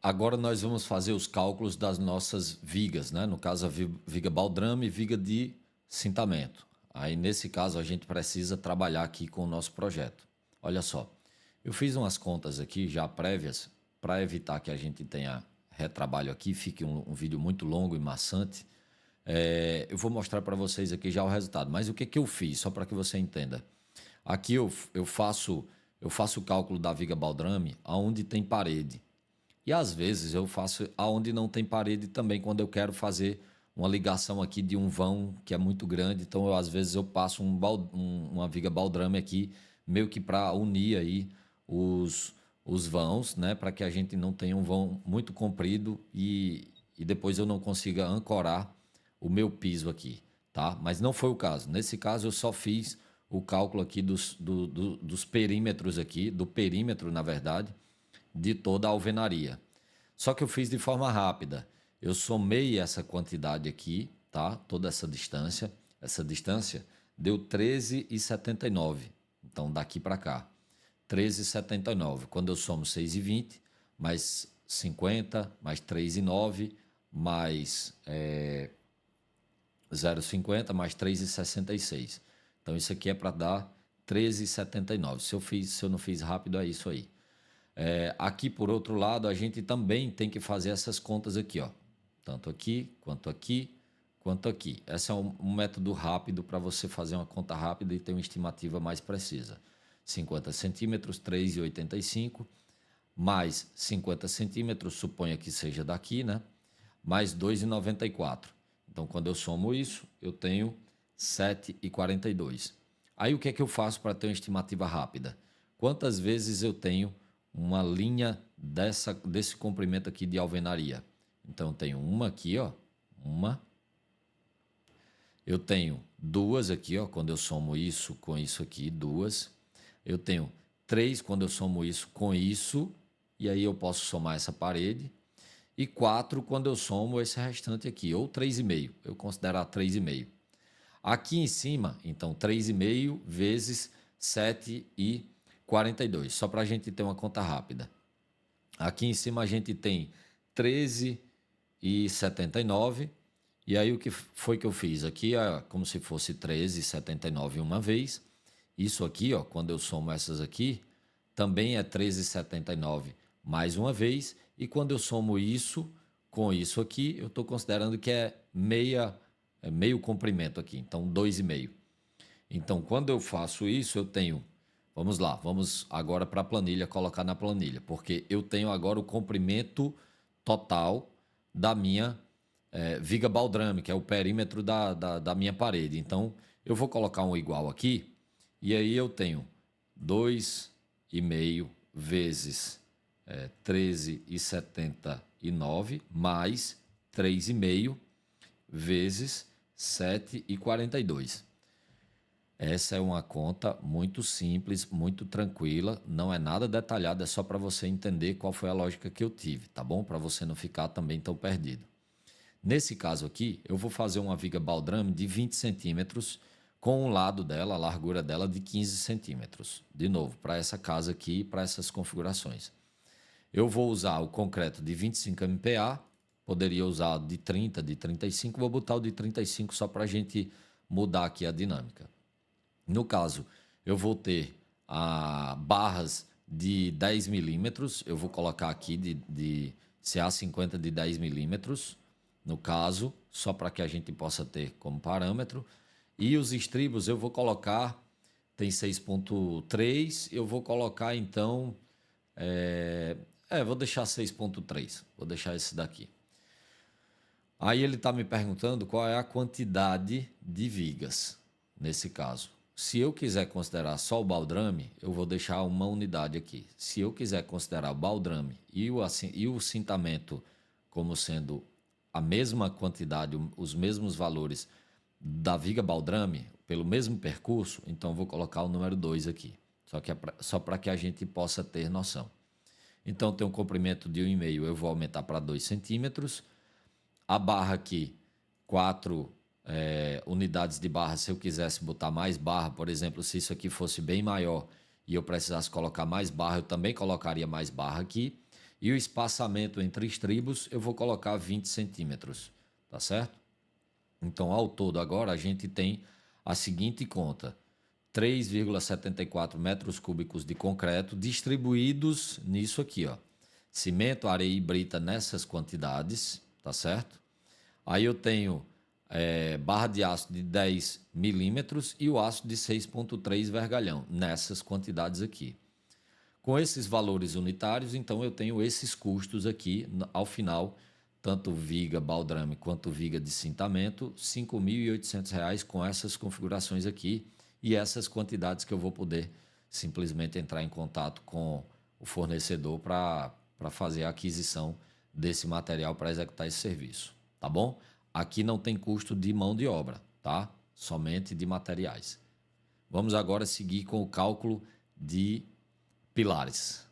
Agora nós vamos fazer os cálculos das nossas vigas, né? No caso, a viga baldrame e viga de cintamento. Aí, nesse caso, a gente precisa trabalhar aqui com o nosso projeto. Olha só, eu fiz umas contas aqui já prévias para evitar que a gente tenha retrabalho aqui, fique um vídeo muito longo e maçante. Eu vou mostrar para vocês aqui já o resultado. Mas o que que eu fiz, só para que você entenda. Aqui eu faço o cálculo da viga baldrame aonde tem parede. E às vezes eu faço aonde não tem parede também, quando eu quero fazer uma ligação aqui de um vão que é muito grande. Então, às vezes eu passo uma viga baldrame aqui, meio que para unir aí os vãos, né? Para que a gente não tenha um vão muito comprido e depois eu não consiga ancorar o meu piso aqui, tá? Mas não foi o caso. Nesse caso, eu só fiz o cálculo aqui dos perímetros aqui, do perímetro, na verdade, de toda a alvenaria. Só que eu fiz de forma rápida. Eu somei essa quantidade aqui, tá? Toda essa distância. Essa distância deu 13,79. Então, daqui para cá. 13,79. Quando eu somo 6,20, mais 50, mais 3,9, mais 0,50, mais 3,66. Então, isso aqui é para dar 13,79. Se eu não fiz rápido, é isso aí. Aqui, por outro lado, a gente também tem que fazer essas contas aqui, ó. Tanto aqui, quanto aqui, quanto aqui. Esse é um método rápido para você fazer uma conta rápida e ter uma estimativa mais precisa. 50 centímetros, 3,85, mais 50 centímetros, suponha que seja daqui, né? Mais 2,94. Então, quando eu somo isso, eu tenho 7,42. Aí, o que é que eu faço para ter uma estimativa rápida? Quantas vezes eu tenho uma linha desse comprimento aqui de alvenaria? Então, eu tenho uma aqui, ó, uma. Eu tenho duas aqui, ó, quando eu somo isso com isso aqui, duas. Eu tenho três quando eu somo isso com isso, e aí eu posso somar essa parede. E quatro quando eu somo esse restante aqui, ou 3,5. Eu considerar 3,5. Aqui em cima, então, 3,5 vezes 7,42. Só para a gente ter uma conta rápida. Aqui em cima a gente tem 13,79. E aí o que foi que eu fiz? Aqui é como se fosse 13,79 uma vez. Isso aqui, ó, quando eu somo essas aqui, também é 13,79 mais uma vez. E quando eu somo isso com isso aqui, eu estou considerando que é meio comprimento aqui. Então, 2,5. Então, quando eu faço isso, eu tenho... Vamos lá, vamos agora para a planilha, colocar na planilha. Porque eu tenho agora o comprimento total da minha viga baldrame, que é o perímetro da minha parede. Então, eu vou colocar um igual aqui. E aí eu tenho 2,5 vezes 13,79 mais 3,5 vezes 7,42. Essa é uma conta muito simples, muito tranquila, não é nada detalhada, é só para você entender qual foi a lógica que eu tive, tá bom? Para você não ficar também tão perdido. Nesse caso aqui, eu vou fazer uma viga baldrame de 20 centímetros com o lado dela, a largura dela de 15 centímetros. De novo, para essa casa aqui, para essas configurações. Eu vou usar o concreto de 25 MPa, poderia usar de 30, de 35, vou botar o de 35 só para a gente mudar aqui a dinâmica. No caso, eu vou ter barras de 10 milímetros, eu vou colocar aqui de CA50 de 10 milímetros, no caso, só para que a gente possa ter como parâmetro. E os estribos eu vou colocar, tem 6,3, eu vou colocar então, vou deixar 6,3, vou deixar esse daqui. Aí ele está me perguntando qual é a quantidade de vigas, nesse caso. Se eu quiser considerar só o baldrame, eu vou deixar uma unidade aqui. Se eu quiser considerar o baldrame e o cintamento como sendo a mesma quantidade, os mesmos valores da viga baldrame, pelo mesmo percurso, então eu vou colocar o número 2 aqui. Só para que a gente possa ter noção. Então tem um comprimento de 1,5, eu vou aumentar para 2 centímetros. A barra aqui, 4 unidades de barra. Se eu quisesse botar mais barra, por exemplo, se isso aqui fosse bem maior e eu precisasse colocar mais barra, eu também colocaria mais barra aqui. E o espaçamento entre estribos eu vou colocar 20 centímetros, tá certo? Então, ao todo agora a gente tem a seguinte conta: 3,74 metros cúbicos de concreto distribuídos nisso aqui, ó. Cimento, areia e brita nessas quantidades, tá certo? Aí eu tenho barra de aço de 10 milímetros e o aço de 6,3 vergalhão, nessas quantidades aqui. Com esses valores unitários, então eu tenho esses custos aqui, ao final, tanto viga, baldrame quanto viga de cintamento, R$ 5.800 com essas configurações aqui e essas quantidades que eu vou poder simplesmente entrar em contato com o fornecedor para fazer a aquisição desse material para executar esse serviço, tá bom? Aqui não tem custo de mão de obra, tá? Somente de materiais. Vamos agora seguir com o cálculo de pilares.